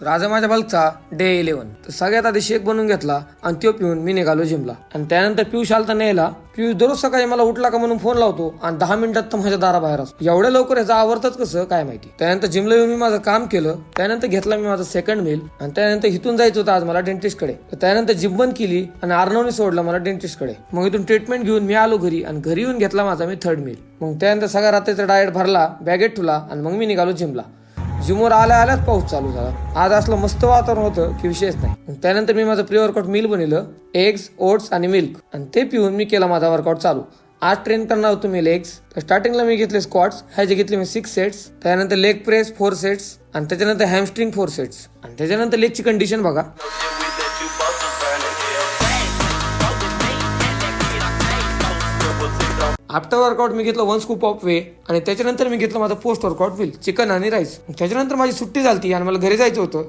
तर आज माझ्या बल्कचा डे 11. तर सगळ्यात आधी शेक बनवून घेतला आणि तो पिऊन मी निघालो जिमला. आणि त्यानंतर पियुष आलता न्यायला. पियुष दररोज सकाळी मला उठला का म्हणून फोन लावतो आणि 10 मिनिटात तर माझ्या दाराबाहेर असतो. एवढ्या लवकर याचा आवरतच कसं काय माहिती. त्यानंतर जिमला येऊन मी माझं काम केलं. त्यानंतर घेतला मी माझा सेकंड मील आणि त्यानंतर इथून जायचं होतं आज मला डेंटिस्ट कडे. त्यानंतर जिम बंद केली आणि अर्णवने सोडलं मला डेंटिस्ट कडे. मग इथून ट्रीटमेंट घेऊन मी आलो घरी आणि घरी येऊन घेतला माझा मी थर्ड मील. मग त्यानंतर सगळ्या रात्रीचा डाएट भरला, बॅगेट ठेवला आणि मग मी निघालो जिमला. जिमवर आल्याच पाऊस चालू झाला. आज असलं मस्त वातावरण होतं की विषयच नाही. त्यानंतर मी माझं प्री वर्कआउट मील बनवलं, एग्स, ओट्स आणि मिल्क, आणि ते पिऊन मी केला माझा वर्कआउट चालू. आज ट्रेन करणार होतो मी लेग्स. तर स्टार्टिंगला मी घेतले स्क्वॉट्स, ह्याचे घेतले मी 6 सेट्स. त्यानंतर लेग प्रेस 4 सेट्स आणि त्याच्यानंतर हॅमस्ट्रिंग 4 सेट्स. आणि त्याच्यानंतर लेगची कंडिशन बघा. आफ्टर वर्कआउट मी घेतलं 1 स्कूप ऑफ वे आणि त्याच्यानंतर मी घेतलं माझं पोस्ट वर्कआउट मील, चिकन आणि राईस. त्याच्यानंतर माझी सुट्टी झाली आणि मला घरी जायचं होतं.